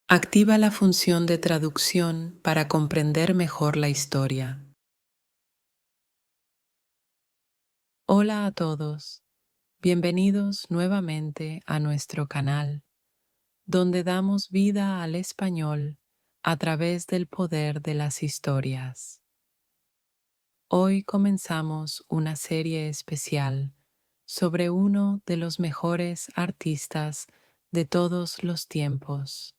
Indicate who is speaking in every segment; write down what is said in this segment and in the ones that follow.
Speaker 1: Activa la función de traducción para comprender mejor la historia. Hola a todos, bienvenidos nuevamente a nuestro canal, donde damos vida al español a través del poder de las historias. Hoy comenzamos una serie especial sobre uno de los mejores artistas de todos los tiempos,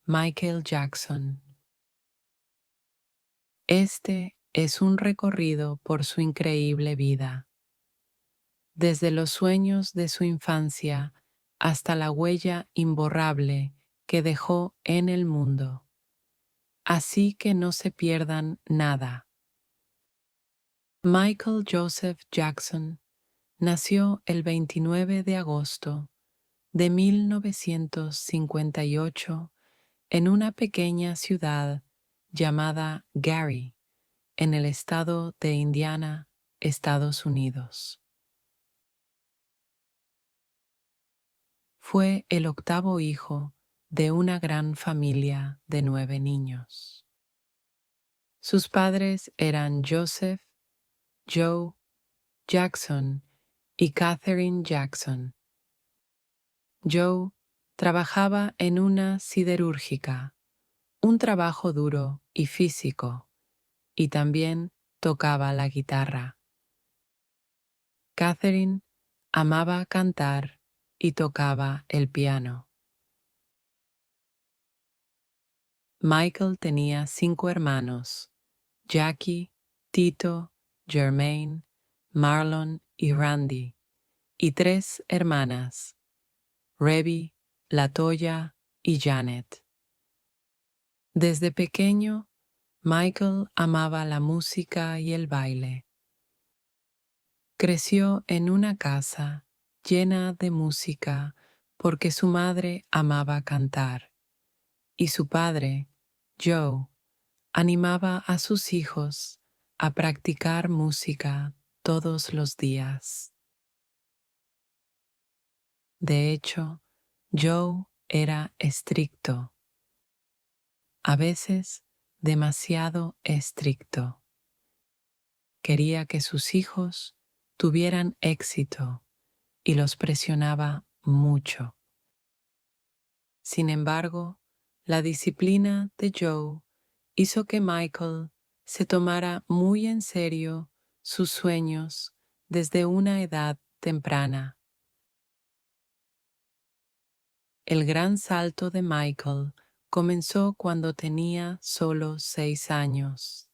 Speaker 1: Michael Jackson. Este es un recorrido por su increíble vida, desde los sueños de su infancia hasta la huella imborrable que dejó en el mundo. Así que no se pierdan nada. Michael Joseph Jackson nació el 29 de agosto de 1958 en una pequeña ciudad llamada Gary, en el estado de Indiana, Estados Unidos. Fue el octavo hijo de una gran familia de 9 niños. Sus padres eran Joseph, Joe Jackson y Catherine Jackson. Joe trabajaba en una siderúrgica, un trabajo duro y físico, y también tocaba la guitarra. Catherine amaba cantar y tocaba el piano. Michael tenía 5 hermanos: Jackie, Tito, Jermaine, Marlon y Randy, y 3 hermanas: Rebby, Latoya y Janet. Desde pequeño, Michael amaba la música y el baile. Creció en una casa llena de música porque su madre amaba cantar y su padre, Joe, animaba a sus hijos a practicar música todos los días. De hecho, Joe era estricto, a veces demasiado estricto. Quería que sus hijos tuvieran éxito y los presionaba mucho. Sin embargo, la disciplina de Joe hizo que Michael se tomara muy en serio sus sueños desde una edad temprana. El gran salto de Michael comenzó cuando tenía solo 6 años.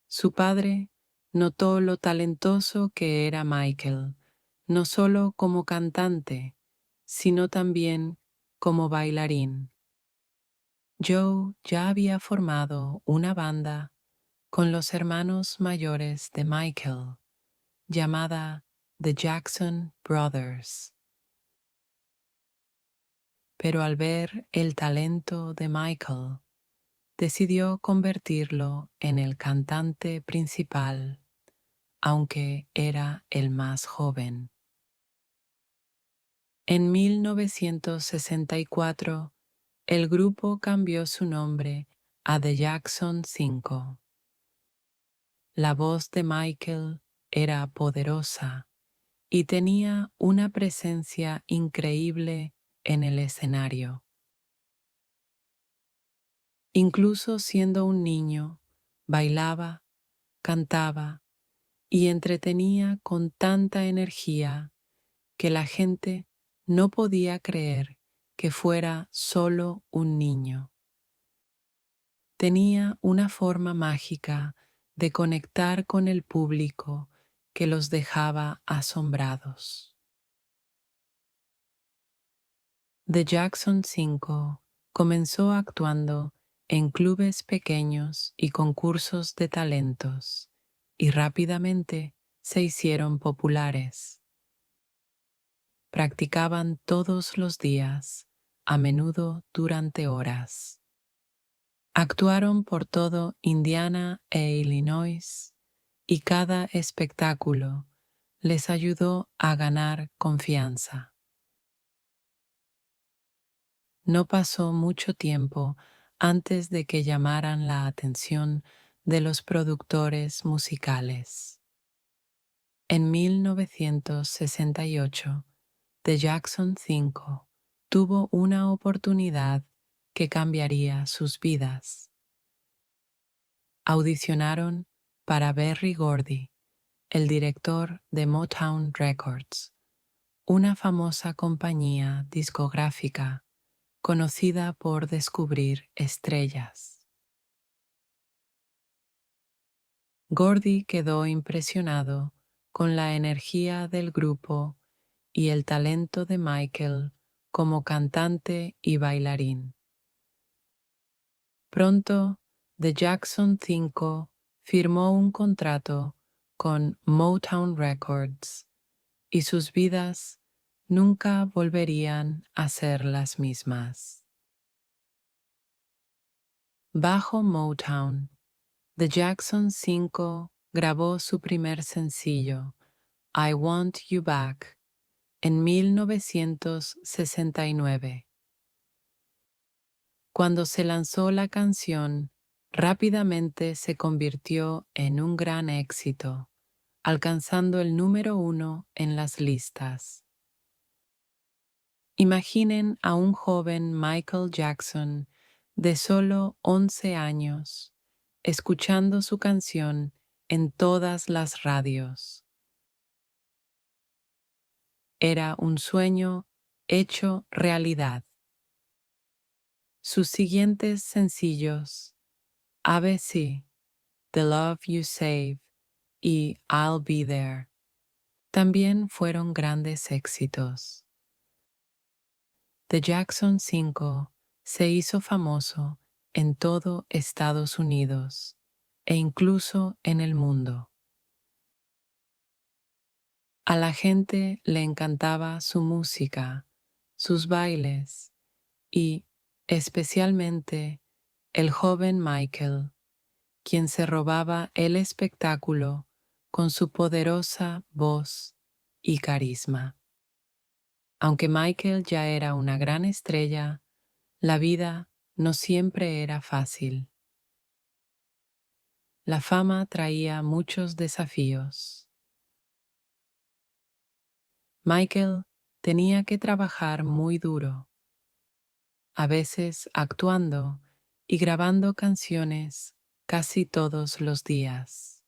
Speaker 1: Su padre notó lo talentoso que era Michael, no solo como cantante, sino también como bailarín. Joe ya había formado una banda con los hermanos mayores de Michael, llamada The Jackson Brothers. Pero al ver el talento de Michael, decidió convertirlo en el cantante principal, aunque era el más joven. En 1964, el grupo cambió su nombre a The Jackson 5. La voz de Michael era poderosa y tenía una presencia increíble en el escenario. Incluso siendo un niño, bailaba, cantaba y entretenía con tanta energía que la gente no podía creer que fuera solo un niño. Tenía una forma mágica de conectar con el público que los dejaba asombrados. The Jackson 5 comenzó actuando en clubes pequeños y concursos de talentos, y rápidamente se hicieron populares. Practicaban todos los días, a menudo durante horas. Actuaron por todo Indiana e Illinois, y cada espectáculo les ayudó a ganar confianza. No pasó mucho tiempo antes de que llamaran la atención de los productores musicales. En 1968, The Jackson 5 tuvo una oportunidad que cambiaría sus vidas. Audicionaron para Berry Gordy, el director de Motown Records, una famosa compañía discográfica conocida por descubrir estrellas. Gordy quedó impresionado con la energía del grupo y el talento de Michael como cantante y bailarín. Pronto, The Jackson 5 firmó un contrato con Motown Records y sus vidas nunca volverían a ser las mismas. Bajo Motown, The Jackson 5 grabó su primer sencillo, I Want You Back, en 1969. Cuando se lanzó la canción, rápidamente se convirtió en un gran éxito, alcanzando el número 1 en las listas. Imaginen a un joven Michael Jackson de solo 11 años, escuchando su canción en todas las radios. Era un sueño hecho realidad. Sus siguientes sencillos, ABC, The Love You Save y I'll Be There, también fueron grandes éxitos. The Jackson 5 se hizo famoso en todo Estados Unidos e incluso en el mundo. A la gente le encantaba su música, sus bailes y, especialmente, el joven Michael, quien se robaba el espectáculo con su poderosa voz y carisma. Aunque Michael ya era una gran estrella, la vida no siempre era fácil. La fama traía muchos desafíos. Michael tenía que trabajar muy duro, a veces actuando y grabando canciones casi todos los días.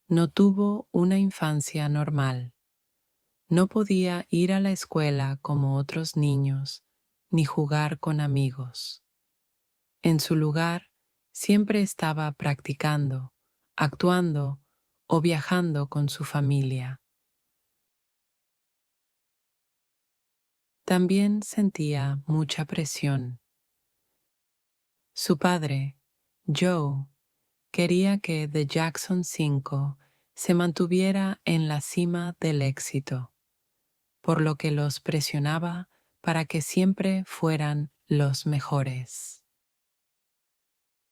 Speaker 1: No tuvo una infancia normal. No podía ir a la escuela como otros niños, ni jugar con amigos. En su lugar, siempre estaba practicando, actuando o viajando con su familia. También sentía mucha presión. Su padre, Joe, quería que The Jackson 5 se mantuviera en la cima del éxito, por lo que los presionaba para que siempre fueran los mejores.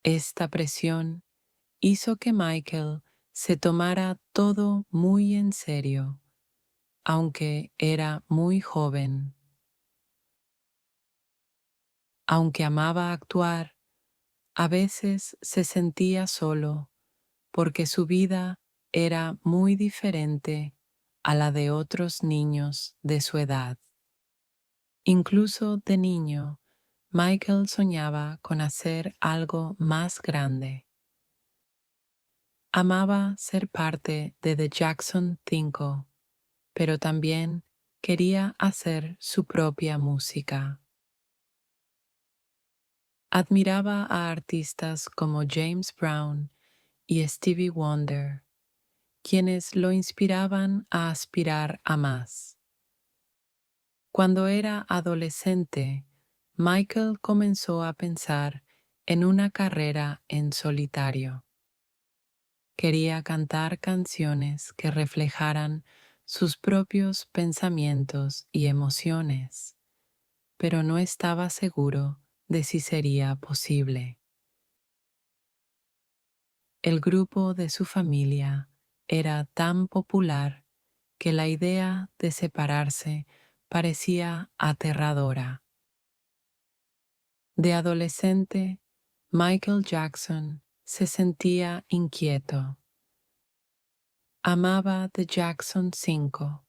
Speaker 1: Esta presión hizo que Michael se tomara todo muy en serio, aunque era muy joven. Aunque amaba actuar, a veces se sentía solo porque su vida era muy diferente a la de otros niños de su edad. Incluso de niño, Michael soñaba con hacer algo más grande. Amaba ser parte de The Jackson 5, pero también quería hacer su propia música. Admiraba a artistas como James Brown y Stevie Wonder, quienes lo inspiraban a aspirar a más. Cuando era adolescente, Michael comenzó a pensar en una carrera en solitario. Quería cantar canciones que reflejaran sus propios pensamientos y emociones, pero no estaba seguro de si sería posible. El grupo de su familia era tan popular que la idea de separarse parecía aterradora. De adolescente, Michael Jackson se sentía inquieto. Amaba The Jackson 5,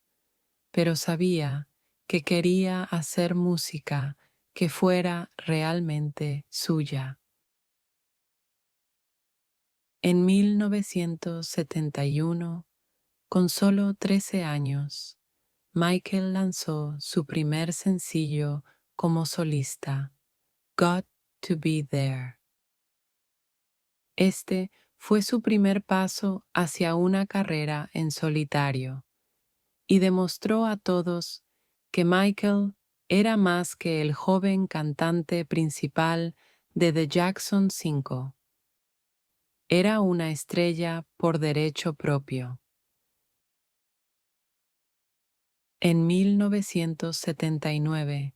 Speaker 1: pero sabía que quería hacer música que fuera realmente suya. En 1971, con solo 13 años, Michael lanzó su primer sencillo como solista, Got to Be There. Este fue su primer paso hacia una carrera en solitario y demostró a todos que Michael era más que el joven cantante principal de The Jackson 5. Era una estrella por derecho propio. En 1979,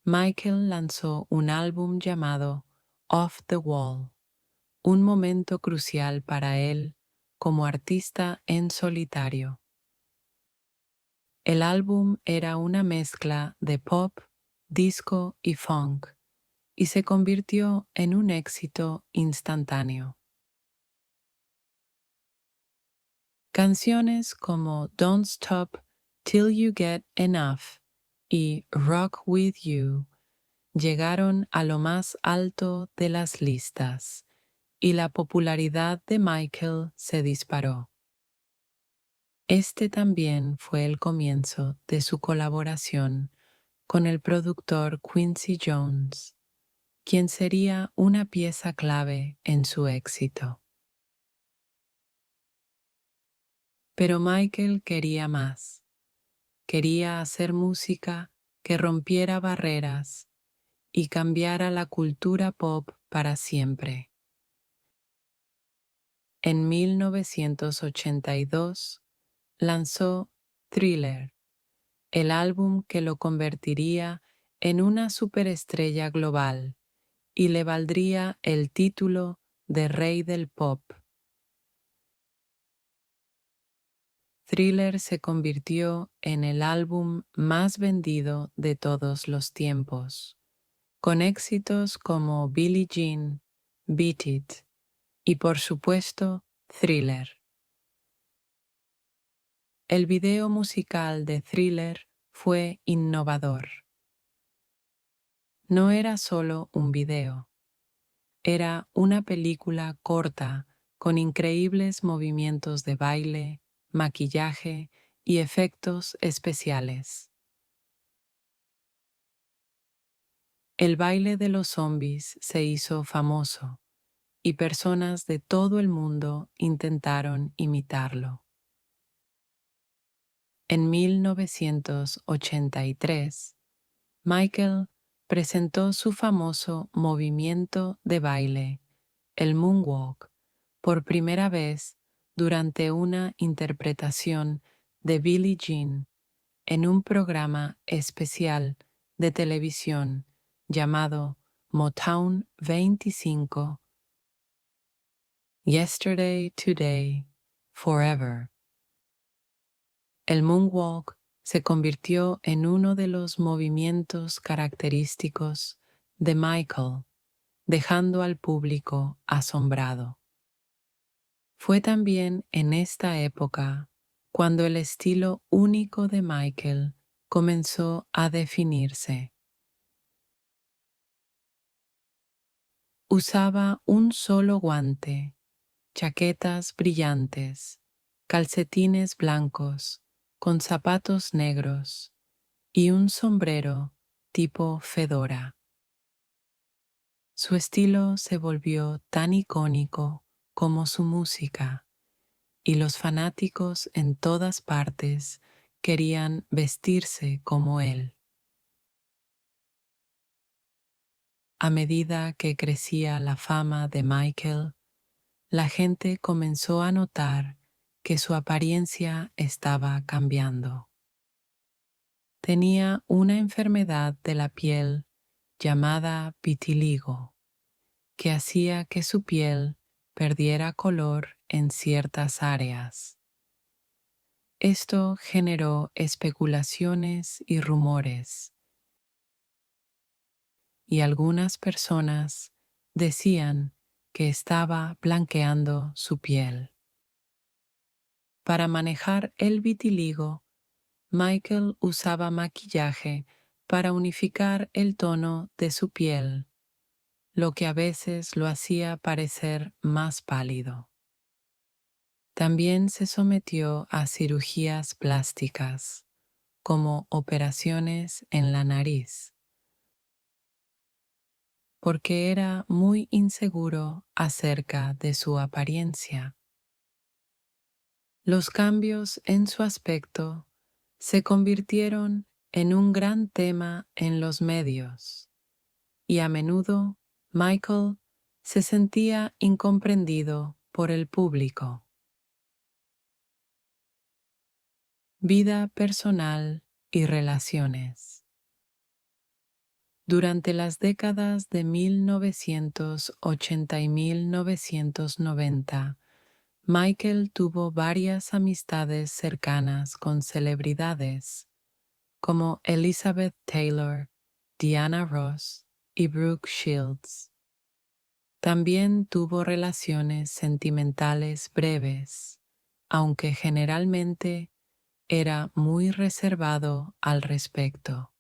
Speaker 1: Michael lanzó un álbum llamado Off the Wall, un momento crucial para él como artista en solitario. El álbum era una mezcla de pop, disco y funk, y se convirtió en un éxito instantáneo. Canciones como Don't Stop Till You Get Enough y Rock With You llegaron a lo más alto de las listas, y la popularidad de Michael se disparó. Este también fue el comienzo de su colaboración con el productor Quincy Jones, quien sería una pieza clave en su éxito. Pero Michael quería más. Quería hacer música que rompiera barreras y cambiara la cultura pop para siempre. En 1982 lanzó Thriller, el álbum que lo convertiría en una superestrella global y le valdría el título de Rey del Pop. Thriller se convirtió en el álbum más vendido de todos los tiempos, con éxitos como Billie Jean, Beat It y por supuesto Thriller. El video musical de Thriller fue innovador. No era solo un video, era una película corta con increíbles movimientos de baile, maquillaje y efectos especiales. El baile de los zombies se hizo famoso y personas de todo el mundo intentaron imitarlo. En 1983, Michael presentó su famoso movimiento de baile, el moonwalk, por primera vez durante una interpretación de Billie Jean en un programa especial de televisión llamado Motown 25, Yesterday, Today, Forever. El moonwalk se convirtió en uno de los movimientos característicos de Michael, dejando al público asombrado. Fue también en esta época cuando el estilo único de Michael comenzó a definirse. Usaba un solo guante, chaquetas brillantes, calcetines blancos, con zapatos negros y un sombrero tipo fedora. Su estilo se volvió tan icónico como su música, y los fanáticos en todas partes querían vestirse como él. A medida que crecía la fama de Michael, la gente comenzó a notar que su apariencia estaba cambiando. Tenía una enfermedad de la piel llamada vitiligo, que hacía que su piel perdiera color en ciertas áreas. Esto generó especulaciones y rumores, y algunas personas decían que estaba blanqueando su piel. Para manejar el vitiligo, Michael usaba maquillaje para unificar el tono de su piel, lo que a veces lo hacía parecer más pálido. También se sometió a cirugías plásticas, como operaciones en la nariz, porque era muy inseguro acerca de su apariencia. Los cambios en su aspecto se convirtieron en un gran tema en los medios, y a menudo Michael se sentía incomprendido por el público. Vida personal y relaciones. Durante las décadas de 1980 y 1990, Michael tuvo varias amistades cercanas con celebridades como Elizabeth Taylor, Diana Ross y Brooke Shields. También tuvo relaciones sentimentales breves, aunque generalmente era muy reservado al respecto.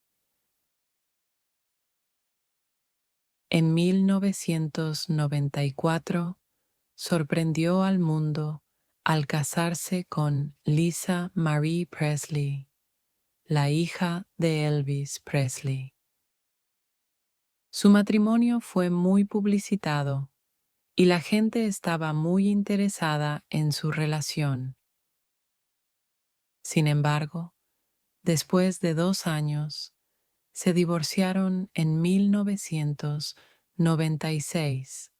Speaker 1: En 1994, sorprendió al mundo al casarse con Lisa Marie Presley, la hija de Elvis Presley. Su matrimonio fue muy publicitado y la gente estaba muy interesada en su relación. Sin embargo, después de 2 años, se divorciaron en 1996.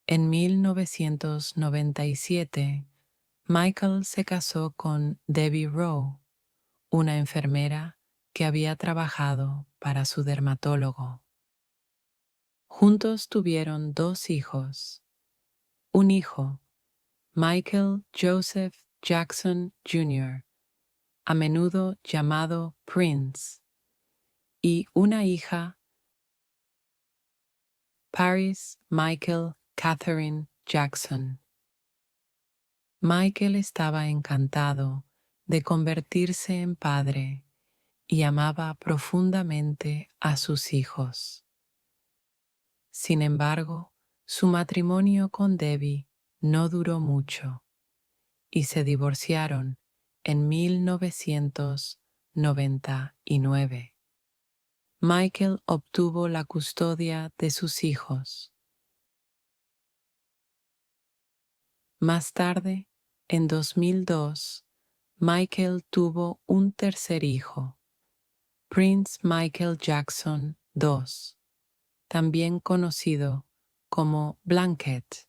Speaker 1: En 1997, Michael se casó con Debbie Rowe, una enfermera que había trabajado para su dermatólogo. Juntos tuvieron 2 hijos. Un hijo, Michael Joseph Jackson Jr., a menudo llamado Prince, y una hija, Paris Michael Catherine Jackson. Michael estaba encantado de convertirse en padre y amaba profundamente a sus hijos. Sin embargo, su matrimonio con Debbie no duró mucho y se divorciaron en 1999. Michael obtuvo la custodia de sus hijos. Más tarde, en 2002, Michael tuvo un tercer hijo, Prince Michael Jackson II, también conocido como Blanket,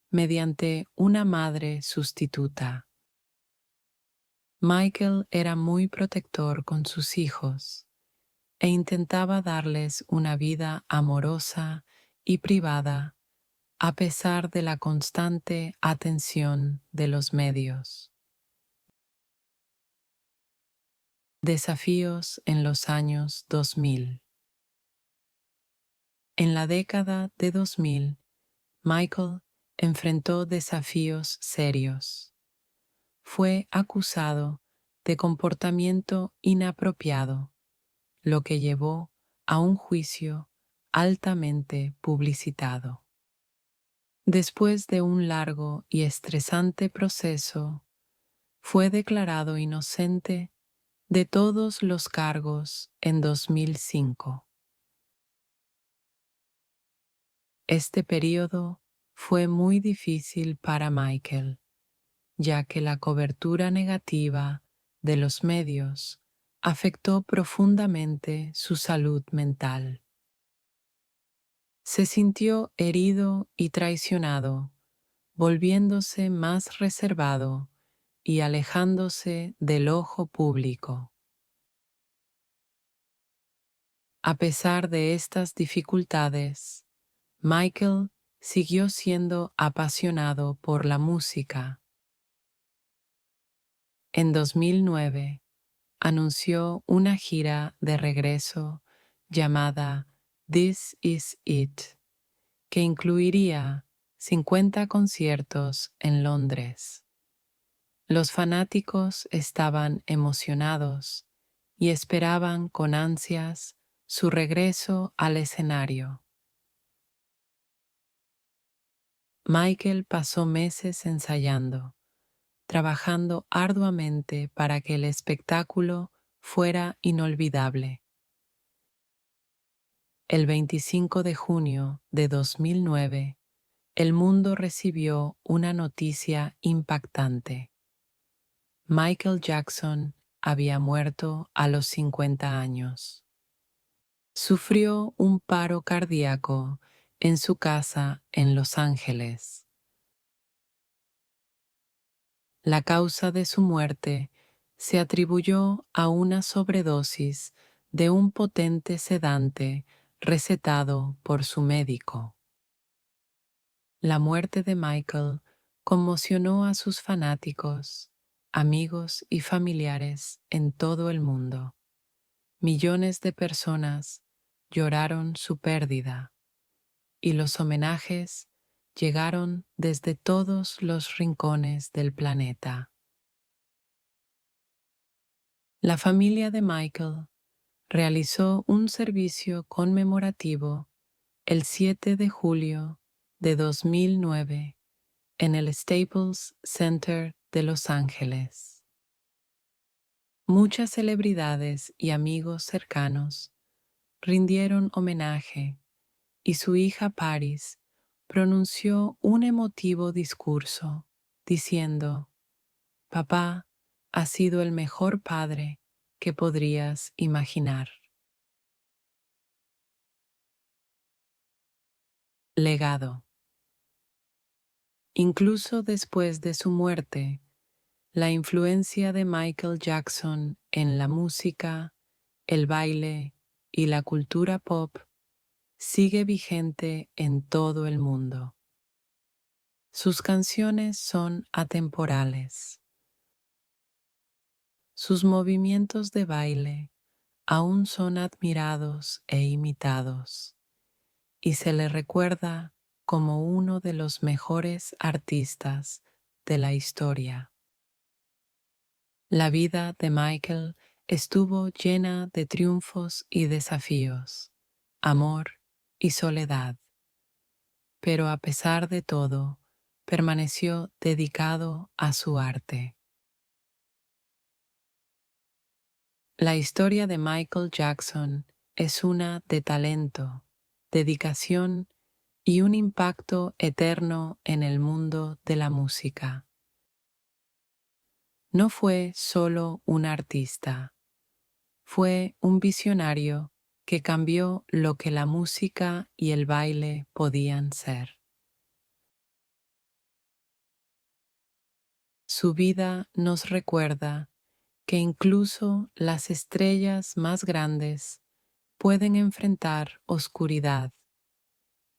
Speaker 1: mediante una madre sustituta. Michael era muy protector con sus hijos e intentaba darles una vida amorosa y privada a pesar de la constante atención de los medios. Desafíos en los años 2000. En la década de 2000, Michael enfrentó desafíos serios. Fue acusado de comportamiento inapropiado, lo que llevó a un juicio altamente publicitado. Después de un largo y estresante proceso, fue declarado inocente de todos los cargos en 2005. Este período fue muy difícil para Michael, ya que la cobertura negativa de los medios afectó profundamente su salud mental. Se sintió herido y traicionado, volviéndose más reservado y alejándose del ojo público. A pesar de estas dificultades, Michael siguió siendo apasionado por la música. En 2009, anunció una gira de regreso llamada This Is It, que incluiría 50 conciertos en Londres. Los fanáticos estaban emocionados y esperaban con ansias su regreso al escenario. Michael pasó meses ensayando, trabajando arduamente para que el espectáculo fuera inolvidable. El 25 de junio de 2009, el mundo recibió una noticia impactante. Michael Jackson había muerto a los 50 años. Sufrió un paro cardíaco en su casa en Los Ángeles. La causa de su muerte se atribuyó a una sobredosis de un potente sedante recetado por su médico. La muerte de Michael conmocionó a sus fanáticos, amigos y familiares en todo el mundo. Millones de personas lloraron su pérdida y los homenajes llegaron desde todos los rincones del planeta. La familia de Michael realizó un servicio conmemorativo el 7 de julio de 2009 en el Staples Center de Los Ángeles. Muchas celebridades y amigos cercanos rindieron homenaje y su hija Paris pronunció un emotivo discurso diciendo: «Papá ha sido el mejor padre que podrías imaginar». Legado. Incluso después de su muerte, la influencia de Michael Jackson en la música, el baile y la cultura pop sigue vigente en todo el mundo. Sus canciones son atemporales. Sus movimientos de baile aún son admirados e imitados, y se le recuerda como uno de los mejores artistas de la historia. La vida de Michael estuvo llena de triunfos y desafíos, amor y soledad, pero a pesar de todo, permaneció dedicado a su arte. La historia de Michael Jackson es una de talento, dedicación y un impacto eterno en el mundo de la música. No fue solo un artista, fue un visionario que cambió lo que la música y el baile podían ser. Su vida nos recuerda que incluso las estrellas más grandes pueden enfrentar oscuridad,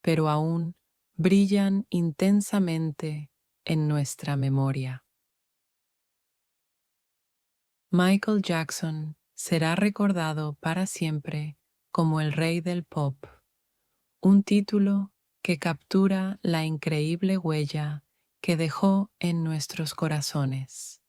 Speaker 1: pero aún brillan intensamente en nuestra memoria. Michael Jackson será recordado para siempre como el rey del pop, un título que captura la increíble huella que dejó en nuestros corazones.